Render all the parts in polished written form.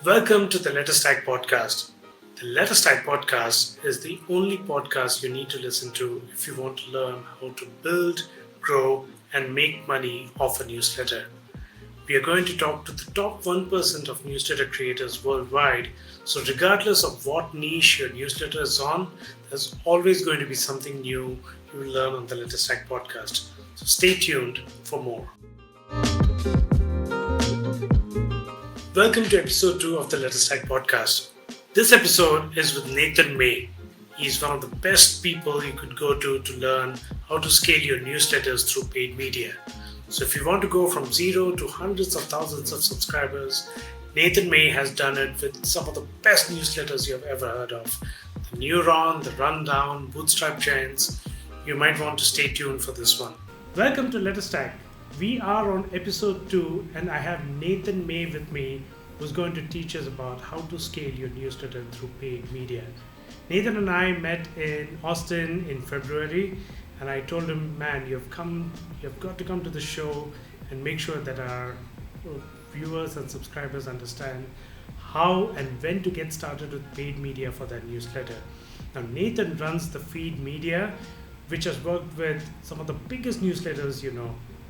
Welcome to the LetterStack podcast. The LetterStack podcast is the only podcast you need to listen to if you want to learn how to build, grow, and make money off a newsletter. We are going to talk to the top 1% of newsletter creators worldwide. So, regardless of what niche your newsletter is on, there's always going to be something new you will learn on the LetterStack podcast. So, stay tuned for more. Welcome to episode 2 of the LetterStack podcast. This episode is with Nathan May. He's one of the best people you could go to learn how to scale your newsletters through paid media. So if you want to go from zero to hundreds of thousands of subscribers, Nathan May has done it with some of the best newsletters you have ever heard of. The Neuron, the Rundown, Bootstrap Giants. You might want to stay tuned for this one. Welcome to LetterStack. We are on episode 2 and I have Nathan May with me who's going to teach us about how to scale your newsletter through paid media. Nathan and I met in Austin in February and I told him, man, you've got to come to the show and make sure that our viewers and subscribers understand how and when to get started with paid media for their newsletter. Now Nathan runs the feed media, which has worked with some of the biggest newsletters,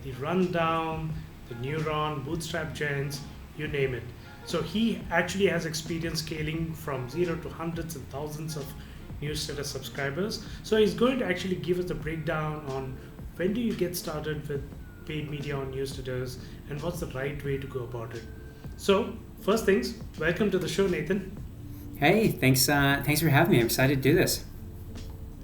the Rundown, the Neuron, Bootstrap Giants, you name it. So he actually has experience scaling from zero to hundreds and thousands of newsletter subscribers. So he's going to actually give us a breakdown on when do you get started with paid media on newsletters and what's the right way to go about it. So first things, welcome to the show, Nathan. Hey, thanks for having me. I'm excited to do this.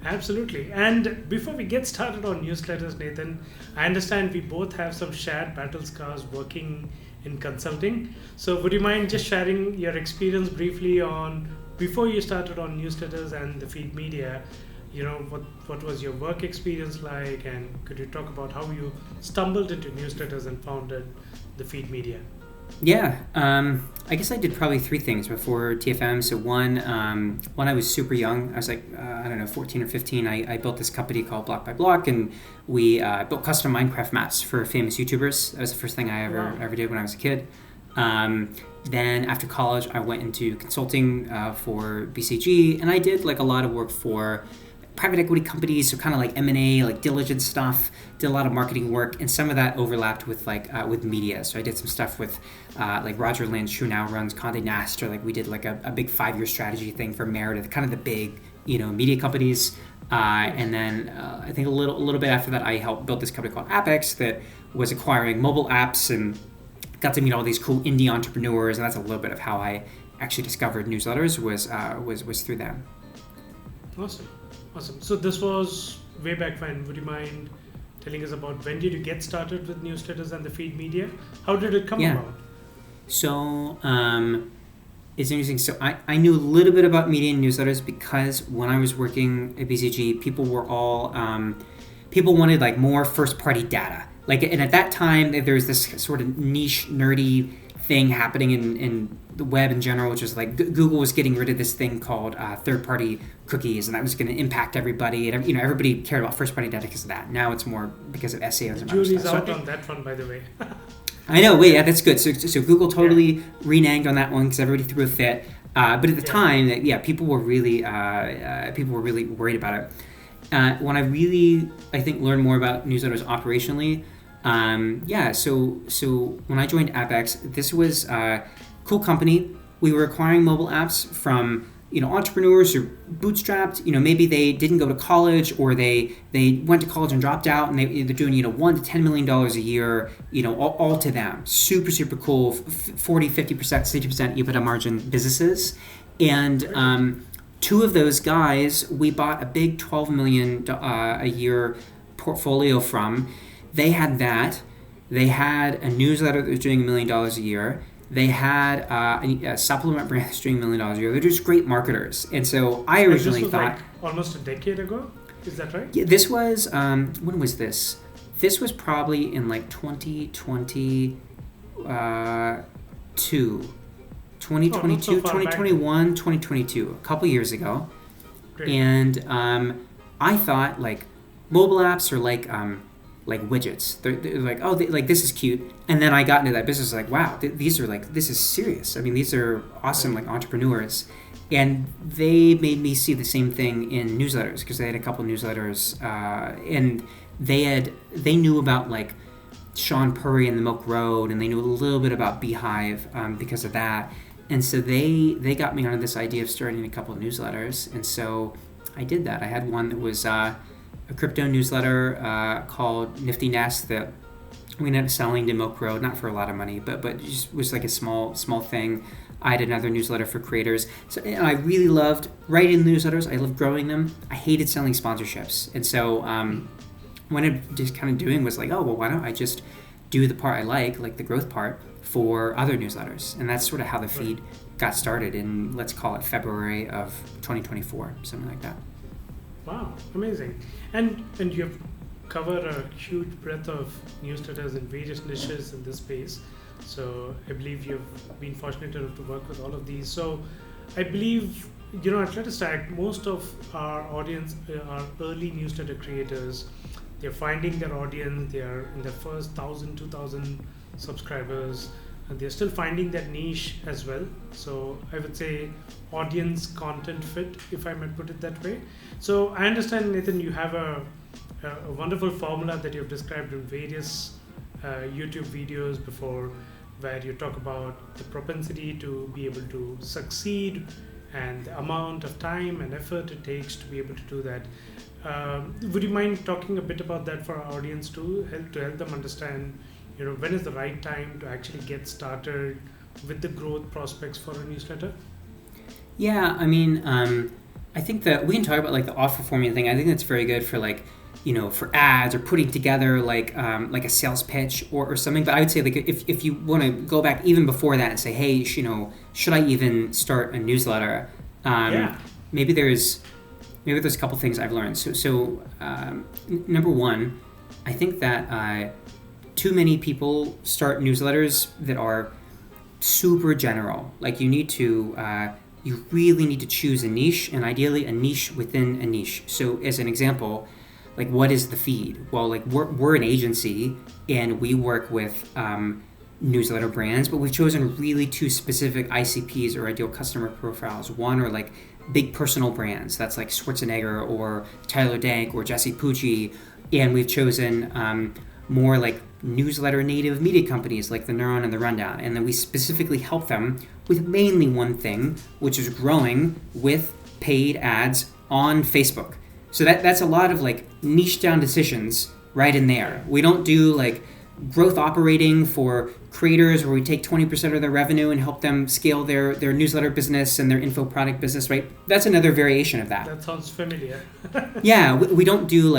Absolutely. And before we get started on newsletters, Nathan, I understand we both have some shared battle scars working in consulting. So would you mind just sharing your experience briefly on before you started on newsletters and the feed media, what was your work experience like, and could you talk about how you stumbled into newsletters and founded the feed media? Yeah, I guess I did probably 3 things before TFM. So one, when I was super young, I was like, 14 or 15, I built this company called Block by Block, and we built custom Minecraft maps for famous YouTubers. That was the first thing I ever did when I was a kid. Then after college, I went into consulting for BCG, and I did like a lot of work for private equity companies, so kind of like M&A, like diligence stuff, did a lot of marketing work, and some of that overlapped with with media. So I did some stuff with like Roger Lynch, who now runs Condé Nast, or like we did like a big 5-year strategy thing for Meredith, kind of the big, media companies. And then I think a little bit after that, I helped build this company called Apex that was acquiring mobile apps and got to meet all these cool indie entrepreneurs, and that's a little bit of how I actually discovered newsletters was through them. Awesome. So this was way back when. Would you mind telling us about when did you get started with newsletters and the feed media? How did it come about? So it's interesting. So I knew a little bit about media and newsletters because when I was working at BCG, people wanted like more first-party data. And at that time, there was this sort of niche, nerdy thing happening in the web in general, which was like Google was getting rid of this thing called third-party cookies, and that was going to impact everybody. And everybody cared about first-party data because of that. Now it's more because of SEOs and other stuff. Jury's out on that one, by the way. I know. Wait, yeah, that's good. So Google totally reneged on that one because everybody threw a fit. But at the time, people were really worried about it. When I really, I think, learned more about newsletters operationally. So when I joined Apex, this was a cool company. We were acquiring mobile apps from, entrepreneurs who bootstrapped, maybe they didn't go to college or they went to college and dropped out, and they're doing, $1 to $10 million a year, all to them. Super, super cool, 40, 50%, 60% EBITDA margin businesses. And 2 of those guys, we bought a big $12 million a year portfolio from. They had that. They had a newsletter that was doing $1 million a year. They had a supplement brand that's doing $1 million a year. They're just great marketers. And so I originally thought... Like almost a decade ago? Is that right? Yeah, this was... when was this? This was probably in like 2022. 2021, 2022. A couple years ago. Great. And I thought like mobile apps are like like widgets. They're like, oh, like this is cute. And then I got into that business like, wow, these are like, this is serious. I mean, these are awesome like entrepreneurs. And they made me see the same thing in newsletters because they had a couple newsletters, and they knew about like Sean Purry and the Milk Road, and they knew a little bit about Beehive because of that. And so they got me onto this idea of starting a couple of newsletters, and so I did that. I had one that was a crypto newsletter called Nifty Nest that we ended up selling to Milk Road, not for a lot of money, but it just was like a small thing. I had another newsletter for creators. So, and I really loved writing newsletters. I loved growing them. I hated selling sponsorships. And so what I just kind of doing was like, oh, well, why don't I just do the part I like the growth part, for other newsletters. And that's sort of how the feed got started in, let's call it February of 2024, something like that. Wow, amazing. And you've covered a huge breadth of newsletters in various niches in this space. So I believe you've been fortunate enough to work with all of these. So I believe, at LetterStack, most of our audience are early newsletter creators. They're finding their audience. They are in their first 1,000, 2,000 subscribers. And they're still finding that niche as well. So I would say audience content fit, if I might put it that way. So I understand, Nathan, you have a wonderful formula that you've described in various YouTube videos before, where you talk about the propensity to be able to succeed and the amount of time and effort it takes to be able to do that. Would you mind talking a bit about that for our audience too, to help them understand, when is the right time to actually get started with the growth prospects for a newsletter? Yeah, I mean, I think that we can talk about like the offer formula thing. I think that's very good for like, for ads or putting together like a sales pitch or something. But I would say like if you want to go back even before that and say, hey, should I even start a newsletter? Maybe there's a couple things I've learned. So number one, I think that too many people start newsletters that are super general. Like you really need to choose a niche, and ideally a niche within a niche. So as an example, like what is the feed? Well, like we're an agency and we work with newsletter brands, but we've chosen really two specific ICPs or ideal customer profiles. One are like big personal brands, that's like Schwarzenegger or Tyler Dank or Jesse Pucci, and we've chosen more like newsletter native media companies like The Neuron and The Rundown, and then we specifically help them with mainly one thing, which is growing with paid ads on Facebook. So that's a lot of like niche down decisions right in there. We don't do like growth operating for creators where we take 20% of their revenue and help them scale their newsletter business and their info product business, right? That's another variation of that. That sounds familiar. Yeah, we don't do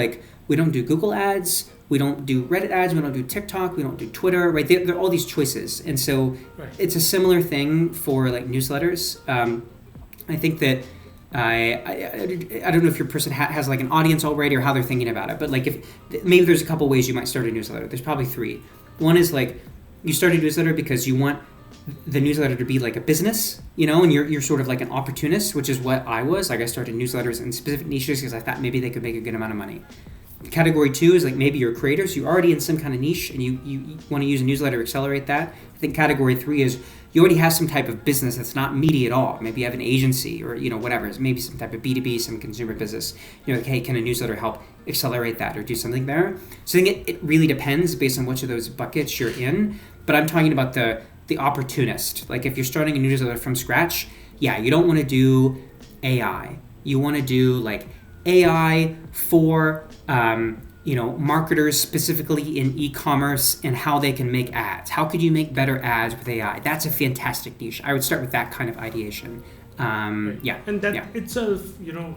Google ads, we don't do Reddit ads, we don't do TikTok, we don't do Twitter, right? There are all these choices. And so It's a similar thing for like newsletters. I think that I don't know if your person has like an audience already or how they're thinking about it, but like if maybe there's a couple ways you might start a newsletter. There's probably three. One is like you start a newsletter because you want the newsletter to be like a business, and you're sort of like an opportunist, which is what I was. Like I started newsletters in specific niches because I thought maybe they could make a good amount of money. Category two is like maybe you're a creator, so you're already in some kind of niche and you want to use a newsletter to accelerate that. I think category three is you already have some type of business that's not media at all. Maybe you have an agency or whatever. It's maybe some type of B2B, some consumer business. Like, hey, can a newsletter help accelerate that or do something there? So I think it really depends based on which of those buckets you're in. But I'm talking about the opportunist. Like if you're starting a newsletter from scratch, you don't want to do AI. You want to do like AI for marketers specifically in e-commerce and how they can make ads. How could you make better ads with AI? That's a fantastic niche. I would start with that kind of ideation. And that itself,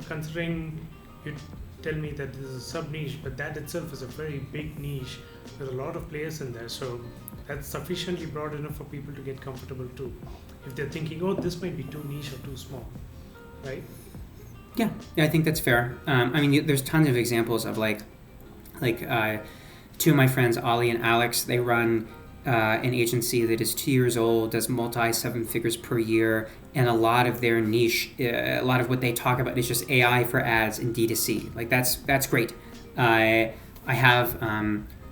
considering you tell me that this is a sub-niche, but that itself is a very big niche with a lot of players in there. So that's sufficiently broad enough for people to get comfortable too. If they're thinking, this might be too niche or too small, right? Yeah, I think that's fair. There's tons of examples of like two of my friends, Ollie and Alex, they run an agency that is 2 years old, does multi-seven figures per year, and a lot of their niche, a lot of what they talk about is just AI for ads and D2C. Like that's great. I have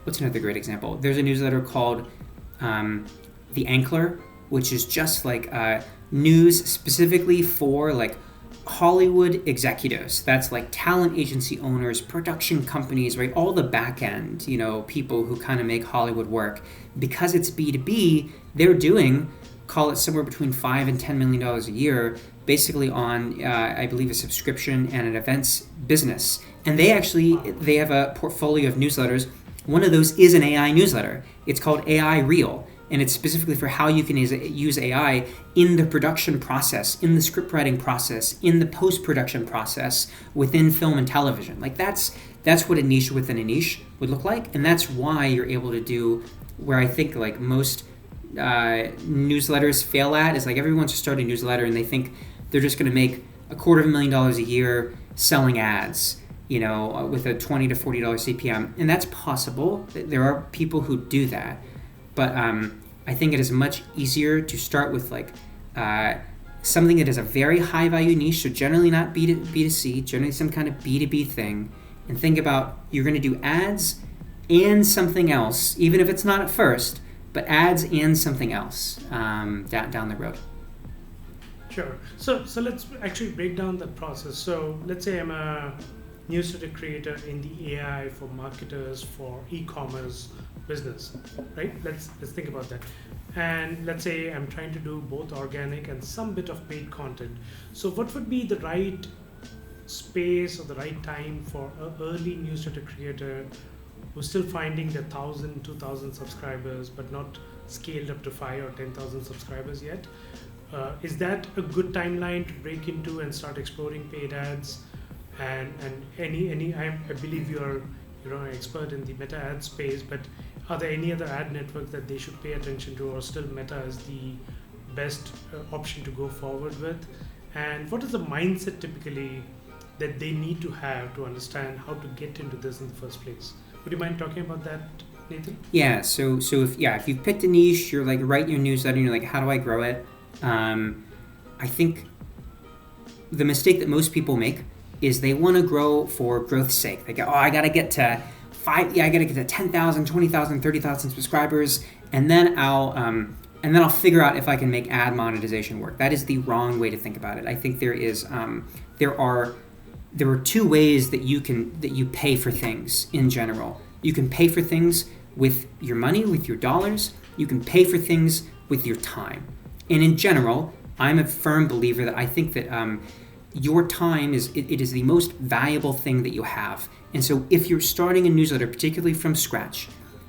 what's another great example? There's a newsletter called The Ankler, which is just like news specifically for like Hollywood executives. That's like talent agency owners, production companies, right? All the back end, people who kind of make Hollywood work. Because it's B2B, they're doing, call it somewhere between $5 and $10 million a year, basically on, I believe, a subscription and an events business. And they have a portfolio of newsletters. One of those is an AI newsletter. It's called AI Reel. And it's specifically for how you can use AI in the production process, in the script writing process, in the post-production process within film and television. Like that's what a niche within a niche would look like. And that's why you're able to do where I think like most newsletters fail at is like everyone wants to start a newsletter and they think they're just going to make $250,000 a year selling ads, with a $20 to $40 CPM. And that's possible. There are people who do that. But I think it is much easier to start with like something that is a very high value niche, so generally not B2C, generally some kind of B2B thing, and think about you're going to do ads and something else, even if it's not at first, but ads and something else down the road. Sure. So let's actually break down that process. So let's say I'm a newsletter creator in the AI for marketers for e-commerce business, right? Let's think about that. And let's say I'm trying to do both organic and some bit of paid content. So what would be the right space or the right time for an early newsletter creator who's still finding the 1,000, 2,000 subscribers, but not scaled up to 5 or 10,000 subscribers yet? Is that a good timeline to break into and start exploring paid ads? And I believe you're an expert in the meta ad space, but are there any other ad networks that they should pay attention to, or still Meta is the best option to go forward with? And what is the mindset typically that they need to have to understand how to get into this in the first place? Would you mind talking about that, Nathan? Yeah. So if you've picked a niche, you're like writing your newsletter, and you're like, how do I grow it? I think the mistake that most people make is they want to grow for growth's sake. They go, I got to get to 10,000, 20,000, 30,000 subscribers, and then I'll figure out if I can make ad monetization work. That is the wrong way to think about it. I think there are two ways that you pay for things in general. You can pay for things with your money, with your dollars. You can pay for things with your time. And in general, I'm a firm believer that I think that your time is the most valuable thing that you have. And so if you're starting a newsletter, particularly from scratch,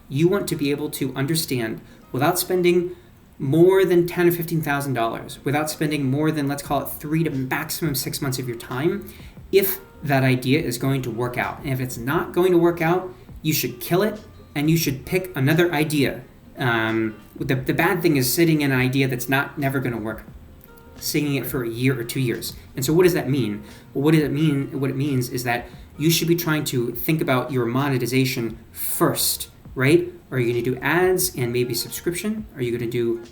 you want to be able to understand without spending more than $10,000 or $15,000, without spending more than, let's call it 3 to maximum 6 months of your time, if that idea is going to work out. And if it's not going to work out, you should kill it and you should pick another idea. The bad thing is sitting in an idea that's never going to work, singing it for a year or 2 years. And so what does that mean? Well, what it means is that you should be trying to think about your monetization first, right? Are you going to do ads and maybe subscription? Are you going to do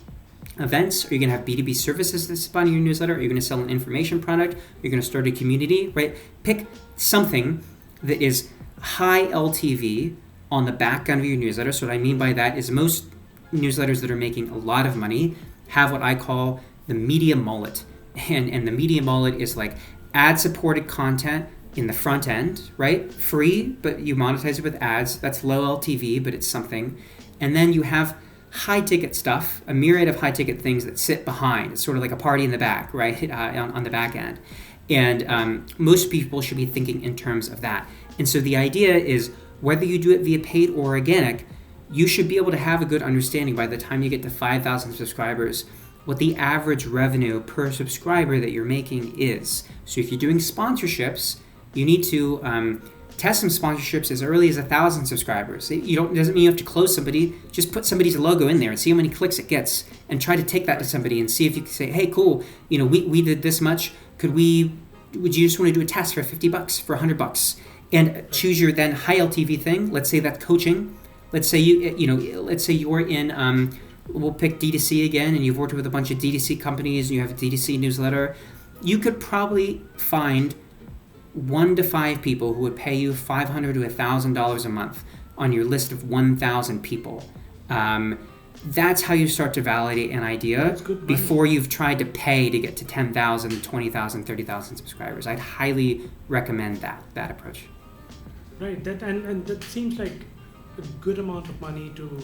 events? Are you going to have B2B services that's on your newsletter? Are you going to sell an information product? Are you going to start a community, right? Pick something that is high LTV on the back end of your newsletter. So what I mean by that is most newsletters that are making a lot of money have what I call the media mullet. And the media mullet is like ad-supported content in the front end, right? Free, but you monetize it with ads. That's low LTV, but it's something. And then you have high-ticket stuff, a myriad of high-ticket things that sit behind. It's sort of like a party in the back, right, on the back end. And most people should be thinking in terms of that. And so the idea is whether you do it via paid or organic, you should be able to have a good understanding by the time you get to 5,000 subscribers what the average revenue per subscriber that you're making is. So if you're doing sponsorships, you need to test some sponsorships as early as 1,000 subscribers. Doesn't mean you have to close somebody. Just put somebody's logo in there and see how many clicks it gets, and try to take that to somebody and see if you can say, hey, cool, we did this much. Would you just want to do a test for $50, for $100, and choose your then high LTV thing? Let's say that's coaching. Let's say you're in. We'll pick D2C again, and you've worked with a bunch of D2C companies, and you have a D2C newsletter. You could probably find 1 to 5 people who would pay you $500 to $1,000 a month on your list of 1,000 people. That's how you start to validate an idea before you've tried to pay to get to 10,000, 20,000, 30,000 subscribers. I'd highly recommend that approach. Right, and that seems like a good amount of money to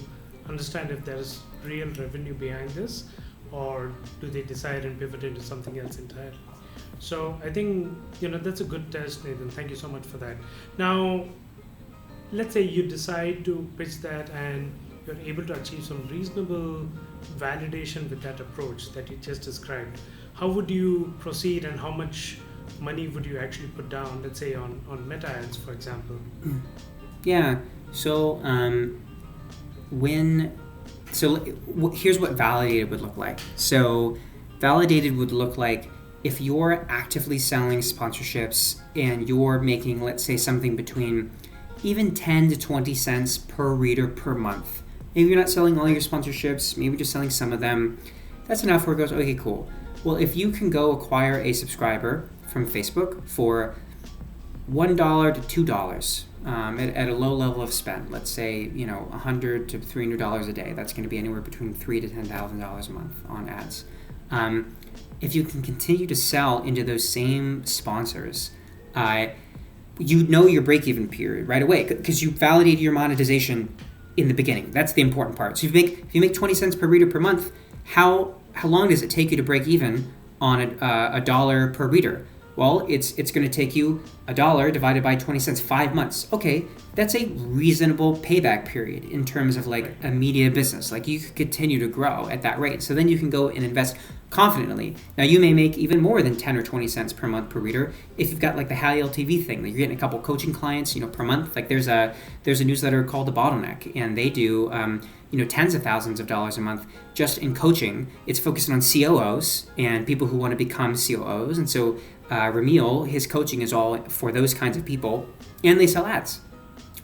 understand if there's real revenue behind this, or do they decide and pivot into something else entirely. So I think that's a good test, Nathan. Thank you so much for that. Now, let's say you decide to pitch that and you're able to achieve some reasonable validation with that approach that you just described. How would you proceed, and how much money would you actually put down, let's say on meta ads, for example? Yeah. So here's what validated would look like. So validated would look like if you're actively selling sponsorships and you're making, let's say, something between even 10 to 20 cents per reader per month. Maybe you're not selling all your sponsorships, maybe just selling some of them. That's enough where it goes, okay, cool. Well, if you can go acquire a subscriber from Facebook for $1 to $2 at a low level of spend, let's say $100 to $300 a day, that's going to be anywhere between $3,000 to $10,000 a month on ads. If you can continue to sell into those same sponsors, you know your break-even period right away because you validated your monetization in the beginning. That's the important part. So if you make 20 cents per reader per month, how long does it take you to break even on a dollar per reader? Well, it's going to take you $1 divided by 20 cents, 5 months. Okay, that's a reasonable payback period in terms of like a media business. Like you could continue to grow at that rate. So then you can go and invest confidently. Now you may make even more than 10 or 20 cents per month per reader if you've got like the high LTV thing. Like you're getting a couple coaching clients, per month. Like there's a newsletter called The Bottleneck, and they do tens of thousands of dollars a month just in coaching. It's focused on COOs and people who want to become COOs. And so Ramil, his coaching is all for those kinds of people, and they sell ads.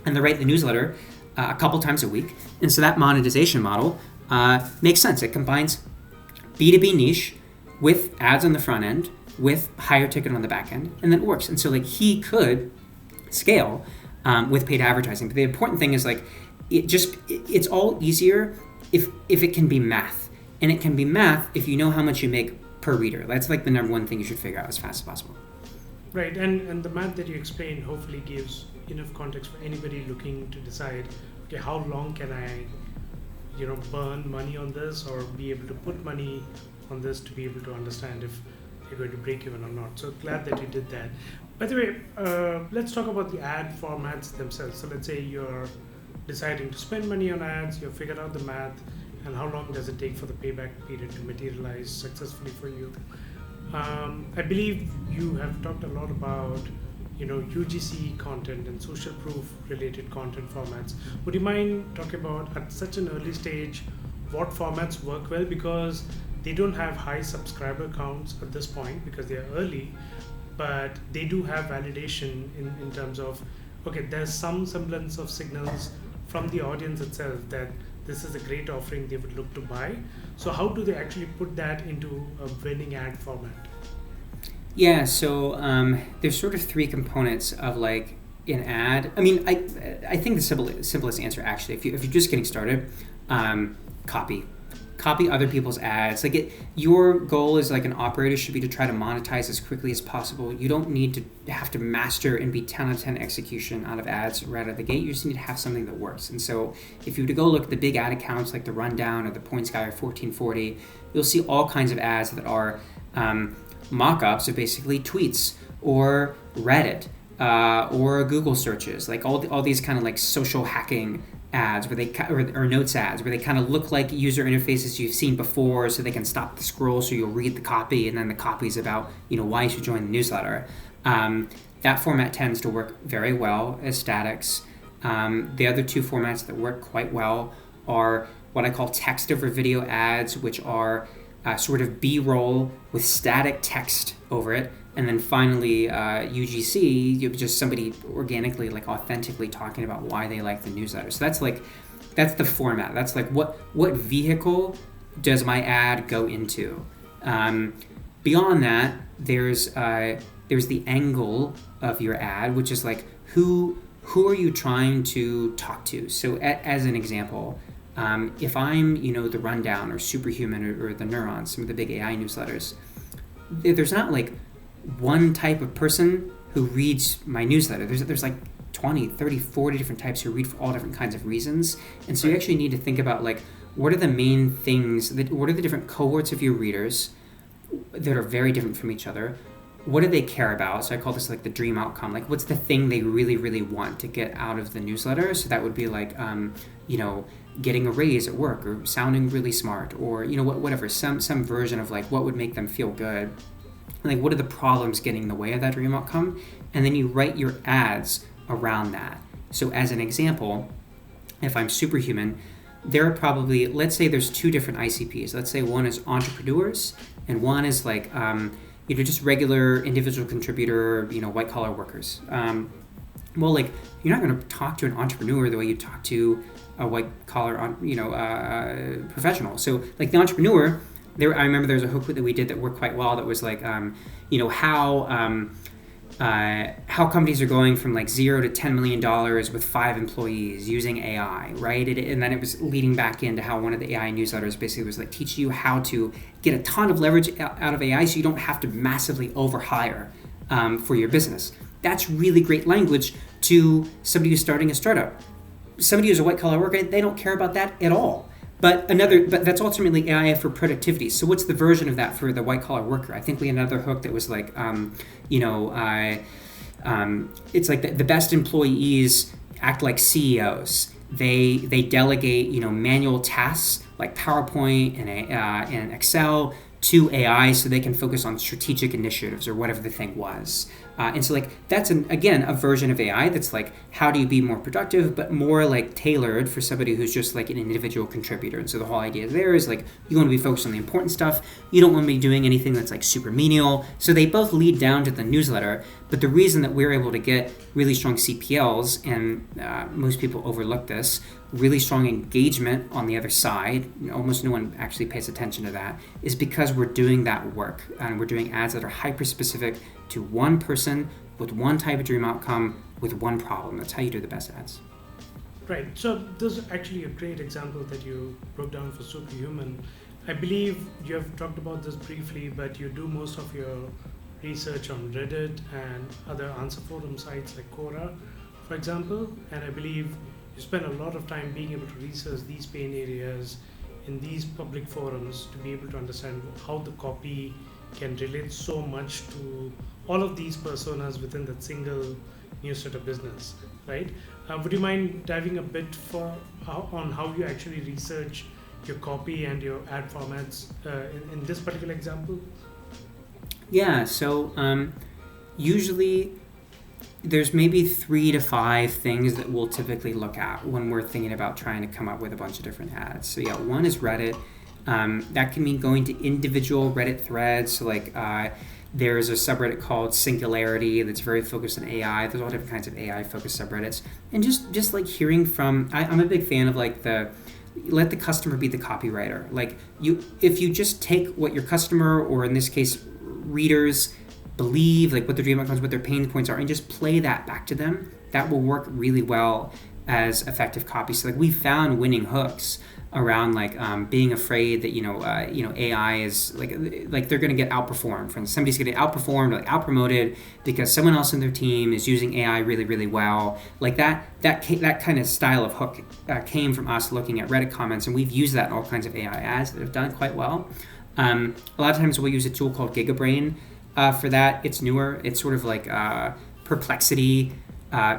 And they write the newsletter a couple times a week. And so that monetization model makes sense. It combines B2B niche with ads on the front end, with higher ticket on the back end, and then it works. And so like he could scale with paid advertising. But the important thing is like it's all easier if it can be math. And it can be math if you know how much you make per reader. That's like the number one thing you should figure out as fast as possible. Right, and the math that you explained hopefully gives enough context for anybody looking to decide, okay, how long can I burn money on this, or be able to put money on this to be able to understand if they're going to break even or not. So glad that you did that. By the way, let's talk about the ad formats themselves. So let's say you're deciding to spend money on ads, you've figured out the math, and how long does it take for the payback period to materialize successfully for you. I believe you have talked a lot about UGC content and social proof related content formats. Would you mind talking about, at such an early stage, what formats work well? Because they don't have high subscriber counts at this point because they are early, but they do have validation in terms of, okay, there's some semblance of signals from the audience itself that this is a great offering they would look to buy. So how do they actually put that into a winning ad format? Yeah, so there's sort of three components of like an ad. I mean, I think the simplest answer actually, if you're just getting started, copy other people's ads. Like your goal as like an operator should be to try to monetize as quickly as possible. You don't need to have to master and be 10 out of 10 execution out of ads right out of the gate. You just need to have something that works. And so if you were to go look at the big ad accounts like the Rundown or the Points Guy or 1440, you'll see all kinds of ads that are mock-ups of basically tweets or Reddit or Google searches, like all these kind of like social hacking ads where they or notes ads where they kind of look like user interfaces you've seen before, so they can stop the scroll so you'll read the copy, and then the copy is about why you should join the newsletter. That format tends to work very well as statics. The other two formats that work quite well are what I call text over video ads, which are sort of B-roll with static text over it. And then finally, UGC, just somebody organically, like authentically talking about why they like the newsletter. So that's the format. That's like what vehicle does my ad go into? Beyond that, there's the angle of your ad, which is like who who are you trying to talk to? So as an example, if I'm, the Rundown or Superhuman or the Neurons, some of the big AI newsletters, there's not like one type of person who reads my newsletter. There's like 20, 30, 40 different types who read for all different kinds of reasons. And so you actually need to think about like, what are the main things, what are the different cohorts of your readers that are very different from each other? What do they care about? So I call this like the dream outcome. Like what's the thing they really, really want to get out of the newsletter? So that would be like, getting a raise at work or sounding really smart or, whatever, some version of like what would make them feel good. And like what are the problems getting in the way of that dream outcome? And then you write your ads around that. So as an example, if I'm Superhuman, there are probably, let's say there's two different ICPs. Let's say one is entrepreneurs and one is like, just regular individual contributor, white collar workers. Well, like you're not going to talk to an entrepreneur the way you talk to a white collar, professional. So like the entrepreneur, I remember there was a hook that we did that worked quite well. That was like, how companies are going from like $0 to $10 million with 5 employees using AI, right? And then it was leading back into how one of the AI newsletters basically was like teaching you how to get a ton of leverage out of AI so you don't have to massively overhire for your business. That's really great language to somebody who's starting a startup. Somebody who's a white collar worker, they don't care about that at all. But that's ultimately AI for productivity. So what's the version of that for the white collar worker? I think we had another hook that was like, it's like the best employees act like CEOs. They delegate manual tasks like PowerPoint and Excel to AI so they can focus on strategic initiatives or whatever the thing was. And so like that's again a version of AI that's like how do you be more productive but more like tailored for somebody who's just like an individual contributor. And so the whole idea there is like you want to be focused on the important stuff. You don't want to be doing anything that's like super menial. So they both lead down to the newsletter. But the reason that we're able to get really strong CPLs, and most people overlook this, really strong engagement on the other side, almost no one actually pays attention to that, is because we're doing that work. And we're doing ads that are hyper-specific to one person with one type of dream outcome with one problem. That's how you do the best ads. Right. So this is actually a great example that you broke down for Superhuman. I believe you have talked about this briefly, but you do most of your research on Reddit and other answer forum sites like Quora, for example. And I believe you spend a lot of time being able to research these pain areas in these public forums to be able to understand how the copy can relate so much to all of these personas within that single newsletter business, right? Would you mind diving a bit on how you actually research your copy and your ad formats in this particular example? Yeah, so usually there's maybe 3 to 5 things that we'll typically look at when we're thinking about trying to come up with a bunch of different ads. So yeah, one is Reddit. That can mean going to individual Reddit threads. So like there's a subreddit called Singularity that's very focused on AI. There's all different kinds of AI focused subreddits. And just like hearing from, I'm a big fan of like let the customer be the copywriter. Like if you just take what your customer, or in this case, readers believe, like what their dream outcomes, what their pain points are, and just play that back to them, that will work really well as effective copy. So like we found winning hooks around like being afraid that AI is like they're going to get outperformed. For instance, somebody's going to get outperformed or like outpromoted because someone else in their team is using AI really, really well. Like that kind of style of hook came from us looking at Reddit comments, and we've used that in all kinds of AI ads that have done quite well. A lot of times we'll use a tool called GigaBrain for that. It's newer. It's sort of like Perplexity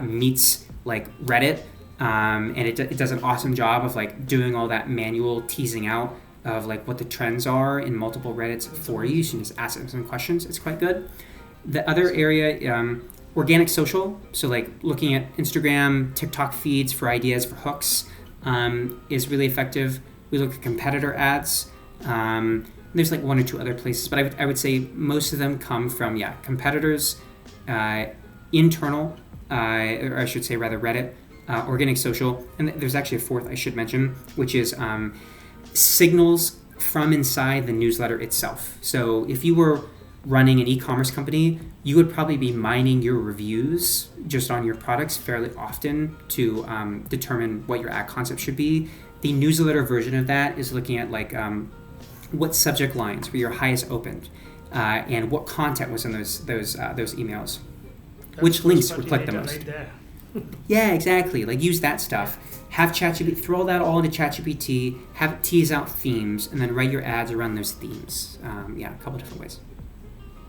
meets like Reddit. And it does an awesome job of like doing all that manual teasing out of like what the trends are in multiple Reddits for you. So you can just ask them some questions. It's quite good. The other area, organic social. So like looking at Instagram, TikTok feeds for ideas for hooks is really effective. We look at competitor ads. There's like 1 or 2 other places, but I would say most of them come from, competitors, internal, or I should say rather Reddit, organic social, and there's actually a 4th I should mention, which is signals from inside the newsletter itself. So if you were running an e-commerce company, you would probably be mining your reviews just on your products fairly often to determine what your ad concept should be. The newsletter version of that is looking at like what subject lines were your highest opened, and what content was in those emails. That's Which links first-party would click the data most. right there. Yeah, exactly. Like use that stuff. Have ChatGPT, throw that all into ChatGPT, have it tease out themes, and then write your ads around those themes. A couple different ways.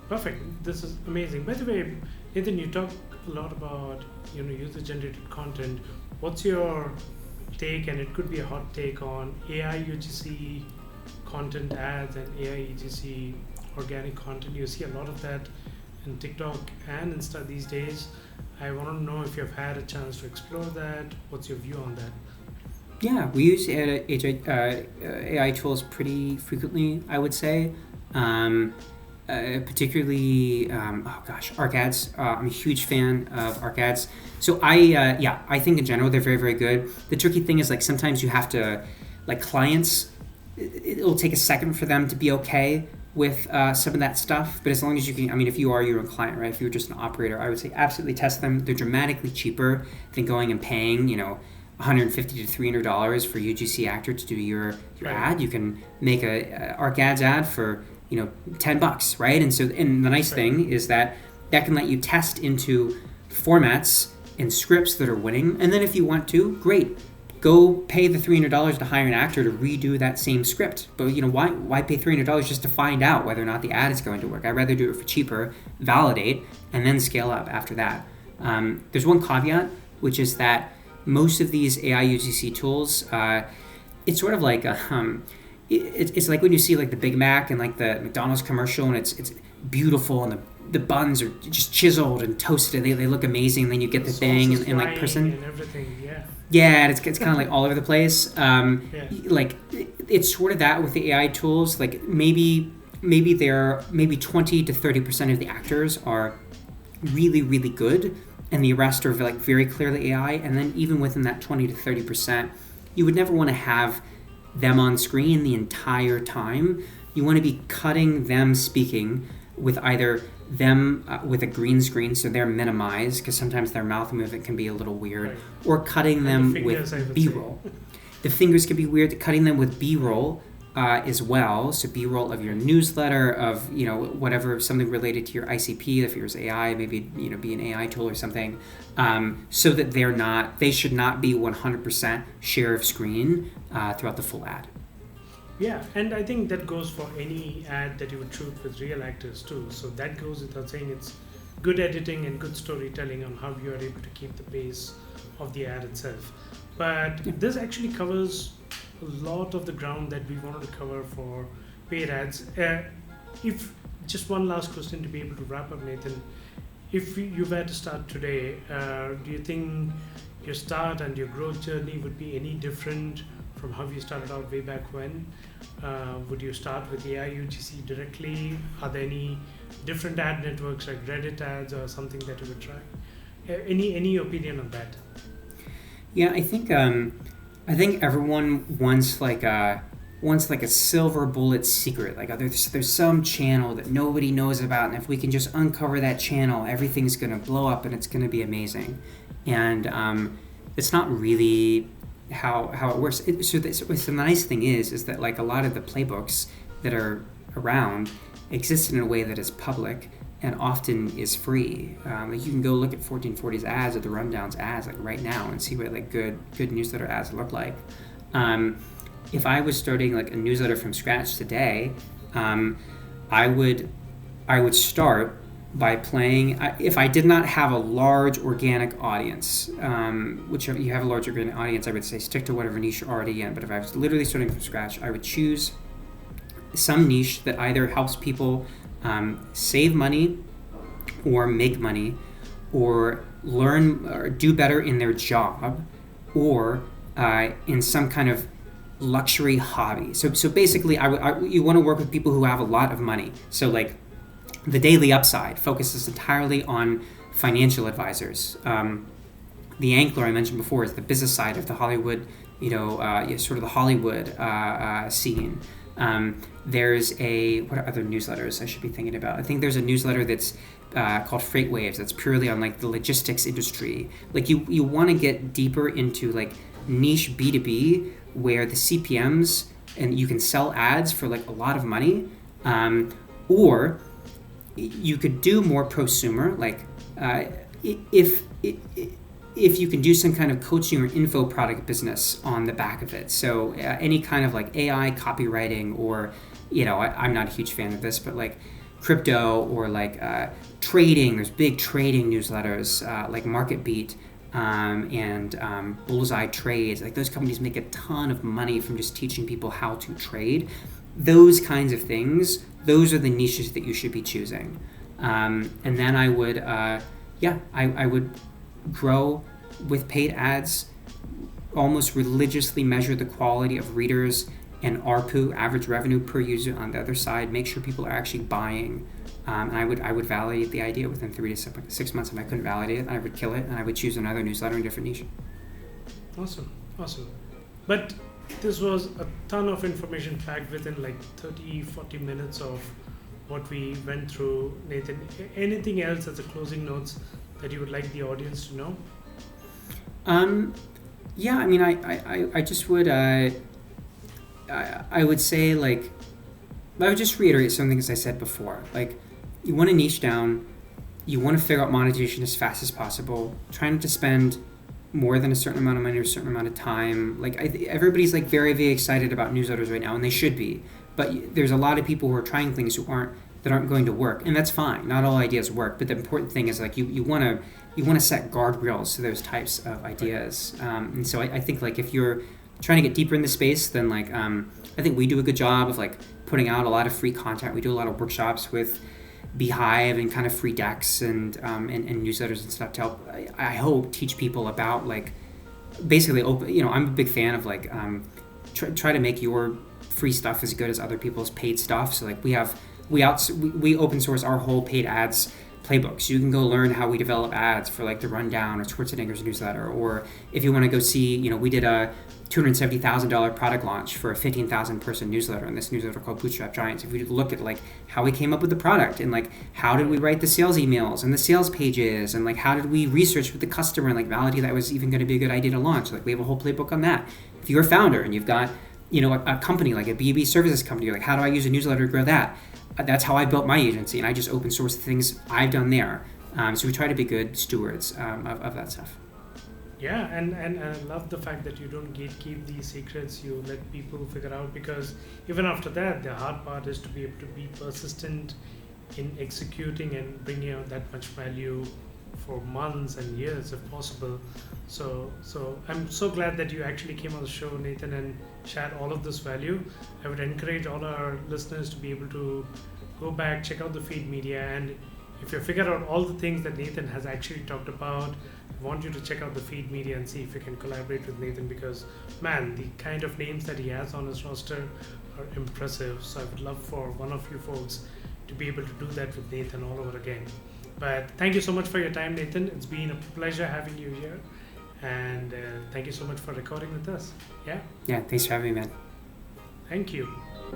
Perfect. This is amazing. By the way, Nathan, you talk a lot about user-generated content. What's your take, and it could be a hot take, on AI UGC content ads and AI UGC organic content? You see a lot of that in TikTok and Insta these days. I want to know if you've had a chance to explore that. What's your view on that? Yeah, we use AI tools pretty frequently, I would say. Particularly, ARC ads. I'm a huge fan of ARC ads. So I think in general they're very, very good. The tricky thing is like sometimes you have to, like clients, it'll take a second for them to be okay with some of that stuff. But as long as you can, I mean, if you are your own client, right? If you're just an operator, I would say absolutely test them. They're dramatically cheaper than going and paying, $150 to $300 for UGC Actor to do your ad. You can make a ARC ads ad for $10, right? And the nice thing is that can let you test into formats and scripts that are winning. And then if you want to, great, go pay the $300 to hire an actor to redo that same script. But why pay $300 just to find out whether or not the ad is going to work? I'd rather do it for cheaper, validate, and then scale up after that. There's one caveat, which is that most of these AI UGC tools, it's sort of like it's like when you see like the Big Mac and like the McDonald's commercial, and it's beautiful, and the buns are just chiseled and toasted, and they look amazing, and then you get the thing and like person and everything, and it's kind of like all over the place. Like it's sort of that with the AI tools. Like maybe 20 to 30% of the actors are really, really good, and the rest are like very clearly AI. And then even within that 20 to 30%, you would never want to have them on screen the entire time. You want to be cutting them speaking with either them with a green screen, so they're minimized because sometimes their mouth movement can be a little weird, right, or cutting them with B-roll. The fingers can be weird. Cutting them with B-roll as well. So B-roll of your newsletter, of whatever, something related to your ICP. If yours AI, maybe be an AI tool or something, so that they should not be 100% share of screen throughout the full ad. Yeah, and I think that goes for any ad that you would shoot with real actors too. So that goes without saying. It's good editing and good storytelling on how you are able to keep the pace of the ad itself. But this actually covers a lot of the ground that we wanted to cover for paid ads. If just one last question to be able to wrap up, Nathan, if you were to start today, do you think your start and your growth journey would be any different from how you started out way back when? Would you start with AI UGC directly? Are there any different ad networks like Reddit ads or something that you would try? Any opinion on that? Yeah, I think everyone wants like a silver bullet secret. Like there's some channel that nobody knows about, and if we can just uncover that channel, everything's gonna blow up and it's gonna be amazing. And it's not really how it works. So the nice thing is that like a lot of the playbooks that are around exist in a way that is public and often is free. Like you can go look at 1440's ads or the Rundown's ads like right now and see what like good newsletter ads look like. If I was starting like a newsletter from scratch today, I would start by playing, if I did not have a large organic audience, which if you have a large organic audience, I would say stick to whatever niche you're already in. But if I was literally starting from scratch, I would choose some niche that either helps people save money or make money or learn or do better in their job or in some kind of luxury hobby. So basically, you want to work with people who have a lot of money. So like the Daily Upside focuses entirely on financial advisors. The Ankler I mentioned before is the business side of the Hollywood, sort of the Hollywood scene. There's what are other newsletters I should be thinking about? I think there's a newsletter that's called Freight Waves that's purely on like the logistics industry. Like you want to get deeper into like niche B2B where the CPMs and you can sell ads for like a lot of money, or you could do more prosumer, like if you can do some kind of coaching or info product business on the back of it. So any kind of like AI copywriting, or I'm not a huge fan of this, but like crypto or like trading. There's big trading newsletters like MarketBeat and Bullseye Trades. Like those companies make a ton of money from just teaching people how to trade. Those kinds of things, those are the niches that you should be choosing. And then I would, I would grow with paid ads, almost religiously measure the quality of readers and ARPU, average revenue per user on the other side, make sure people are actually buying. And I would validate the idea within 3 to 6 months. If I couldn't validate it, I would kill it, and I would choose another newsletter in a different niche. Awesome. But this was a ton of information packed within like 30, 40 minutes of what we went through. Nathan, anything else as a closing notes that you would like the audience to know? Yeah, I mean, I just would, I would say, like, I would just reiterate some things I said before. Like, you want to niche down, you want to figure out monetization as fast as possible, try not to spend more than a certain amount of money or a certain amount of time. Like, everybody's like very, very excited about newsletters right now, and they should be. But there's a lot of people who are trying things that aren't going to work, and that's fine. Not all ideas work, but the important thing is like you want to set guardrails to those types of ideas. And so I think like if you're trying to get deeper in the space, then like I think we do a good job of like putting out a lot of free content. We do a lot of workshops with Beehive and kind of free decks and newsletters and stuff to help, I hope, teach people about like basically open. I'm a big fan of like try to make your free stuff as good as other people's paid stuff. So like we open source our whole paid ads playbook, so you can go learn how we develop ads for like the Rundown or Schwarzenegger's newsletter. Or if you want to go see, we did a $270,000 product launch for a 15,000 person newsletter, and this newsletter called Bootstrap Giants. If we look at like how we came up with the product, and like how did we write the sales emails and the sales pages, and like how did we research with the customer and like validate that was even going to be a good idea to launch, like we have a whole playbook on that. If you're a founder and you've got a company like a B2B services company, you're like, how do I use a newsletter to grow that? That's how I built my agency, and I just open source the things I've done there. So we try to be good stewards of that stuff. Yeah, and I love the fact that you don't gatekeep these secrets. You let people figure out, because even after that, the hard part is to be able to be persistent in executing and bringing out that much value for months and years if possible. So I'm so glad that you actually came on the show, Nathan, and shared all of this value. I would encourage all our listeners to be able to go back, check out the feed media, and if you figure out all the things that Nathan has actually talked about, I want you to check out the feed media and see if you can collaborate with Nathan, because man, the kind of names that he has on his roster are impressive. So I would love for one of you folks to be able to do that with Nathan all over again. But thank you so much for your time, Nathan. It's been a pleasure having you here, and thank you so much for recording with us. Yeah, thanks for having me, man. Thank you.